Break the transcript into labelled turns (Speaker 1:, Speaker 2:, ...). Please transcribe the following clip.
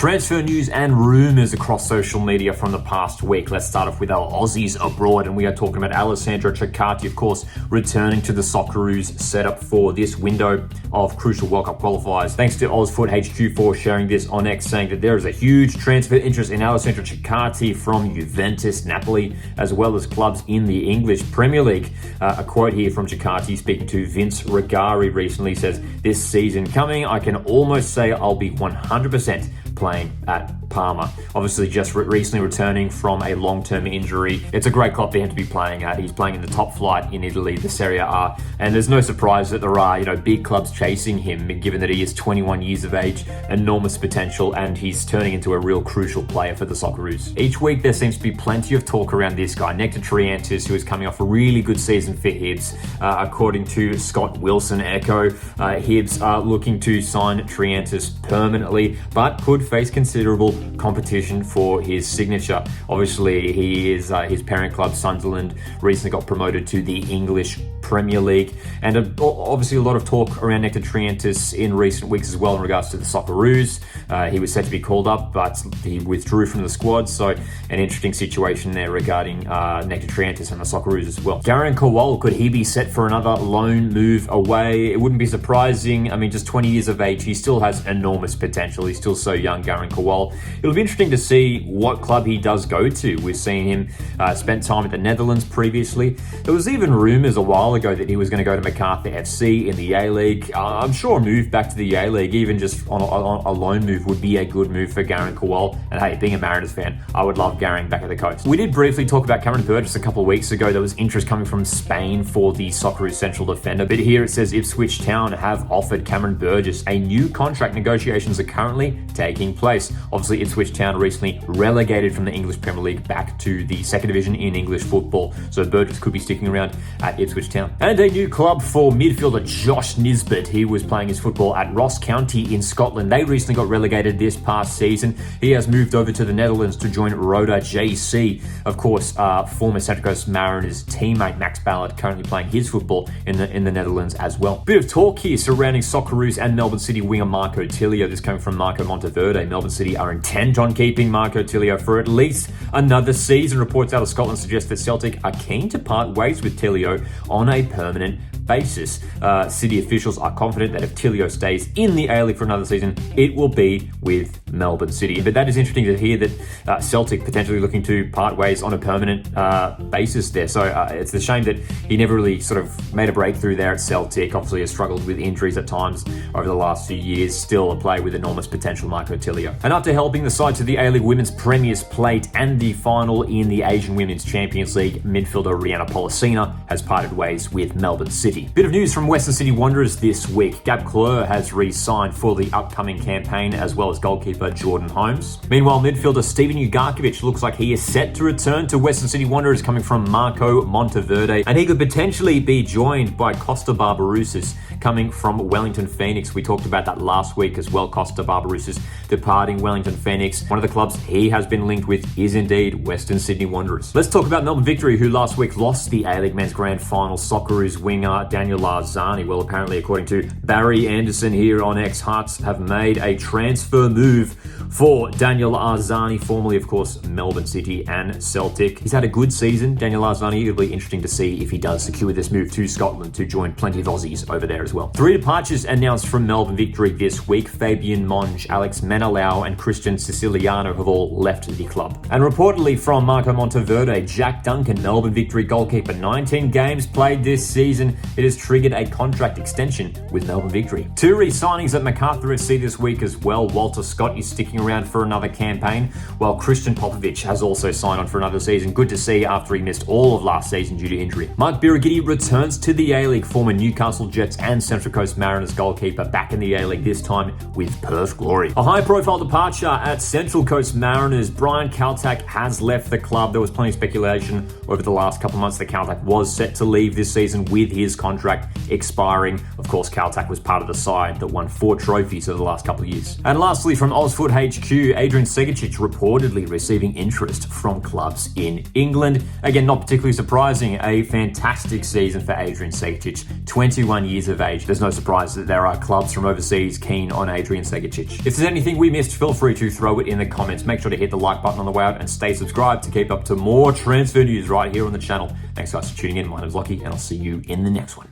Speaker 1: Transfer news and rumours across social media from the past week. Let's start off with our Aussies abroad, and we are talking about Alessandro Kerkrade, of course, returning to the Socceroos setup for this window of crucial World Cup qualifiers. Thanks to AusFootHQ for sharing this on X, saying that there is a huge transfer interest in Alessandro Kerkrade from Juventus, Napoli, as well as clubs in the English Premier League. A quote here from Kerkrade speaking to Vince Regari recently says, "This season coming, I can almost say I'll be 100% playing at Parma." Obviously just recently returning from a long-term injury. It's a great club for him to be playing at. He's playing in the top flight in Italy, the Serie A, and there's no surprise that there are, big clubs chasing him, given that he is 21 years of age, enormous potential, and he's turning into a real crucial player for the Socceroos. Each week there seems to be plenty of talk around this guy, Nectar Triantis, who is coming off a really good season for Hibs. According to Scott Wilson Echo, Hibs are looking to sign Triantis permanently, but could face considerable competition for his signature. Obviously, he is his parent club Sunderland recently got promoted to the English Premier League, and obviously a lot of talk around Nectar Triantis in recent weeks as well in regards to the Socceroos. He was set to be called up, but he withdrew from the squad, so an interesting situation there regarding Nectar Triantis and the Socceroos as well. Garang Kowal, could he be set for another loan move away? It wouldn't be surprising. I mean, just 20 years of age, he still has enormous potential. He's still so young, Garang Kowal. It'll be interesting to see what club he does go to. We've seen him spend time at the Netherlands previously. There was even rumours a while ago that he was going to go to Macarthur FC in the A-League. I'm sure a move back to the A-League, even just on a loan move, would be a good move for Garang Kowal. And hey, being a Mariners fan, I would love Garang back at the coast. We did briefly talk about Cameron Burgess a couple of weeks ago. There was interest coming from Spain for the Socceroos central defender. But here it says Ipswich Town have offered Cameron Burgess a new contract. Negotiations are currently taking place. Obviously, Ipswich Town recently relegated from the English Premier League back to the second division in English football. So Burgess could be sticking around at Ipswich Town. And a new club for midfielder Josh Nisbet. He was playing his football at Ross County in Scotland. They recently got relegated this past season. He has moved over to the Netherlands to join Roda JC. Of course, former Central Coast Mariners teammate Max Ballard currently playing his football in the Netherlands as well. Bit of talk here surrounding Socceroos and Melbourne City winger Marco Tilio. This coming from Marco Monteverde. Melbourne City are intent on keeping Marco Tilio for at least another season. Reports out of Scotland suggest that Celtic are keen to part ways with Tilio on a permanent basis. City officials are confident that if Tilio stays in the A-League for another season, it will be with Melbourne City. But that is interesting to hear that Celtic potentially looking to part ways on a permanent basis there. So it's a shame that he never really sort of made a breakthrough there at Celtic. Obviously has struggled with injuries at times over the last few years. Still a player with enormous potential, Marco Tilio. And after helping the side to the A-League Women's Premier's Plate and the final in the Asian Women's Champions League, midfielder Rihanna Policina has parted ways with Melbourne City. Bit of news from Western City Wanderers this week. Gab Kleur has re-signed for the upcoming campaign, as well as goalkeeper Jordan Holmes. Meanwhile, midfielder Steven Ugarkovic looks like he is set to return to Western City Wanderers, coming from Marco Monteverde, and he could potentially be joined by Costa Barbarouses coming from Wellington Phoenix. We talked about that last week as well. Costa Barbarouses departing Wellington Phoenix. One of the clubs he has been linked with is indeed Western Sydney Wanderers. Let's talk about Melbourne Victory, who last week lost the A-League Men's Grand Final. Socceroos winger Daniel Arzani. Well, apparently, according to Barry Anderson here on X, Hearts have made a transfer move for Daniel Arzani, formerly, of course, Melbourne City and Celtic. He's had a good season, Daniel Arzani. It'll be interesting to see if he does secure this move to Scotland to join plenty of Aussies over there as well. 3 departures announced from Melbourne Victory this week. Fabian Monge, Alex Menelau and Christian Siciliano have all left the club. And reportedly from Marco Monteverde, Jack Duncan, Melbourne Victory goalkeeper, 19 games played this season. It has triggered a contract extension with Melbourne Victory. 2 re-signings at Macarthur FC this week as well. Walter Scott is sticking around for another campaign, while Christian Popovic has also signed on for another season. Good to see after he missed all of last season due to injury. Mark Birighitti returns to the A-League. Former Newcastle Jets and Central Coast Mariners goalkeeper back in the A-League, this time with Perth Glory. A high-profile departure at Central Coast Mariners. Brian Kaltak has left the club. There was plenty of speculation over the last couple of months that Kaltak was set to leave this season with his contract expiring. Of course, Kaltak was part of the side that won 4 trophies over the last couple of years. And lastly, from AusFootHQ, Adrian Segicic reportedly receiving interest from clubs in England. Again, not particularly surprising, a fantastic season for Adrian Segicic, 21 years of age. There's no surprise that there are clubs from overseas keen on Adrian Segicic. If there's anything we missed, feel free to throw it in the comments. Make sure to hit the like button on the way out and stay subscribed to keep up to more transfer news right here on the channel. Thanks guys for tuning in. My name's Lockie and I'll see you in the next one.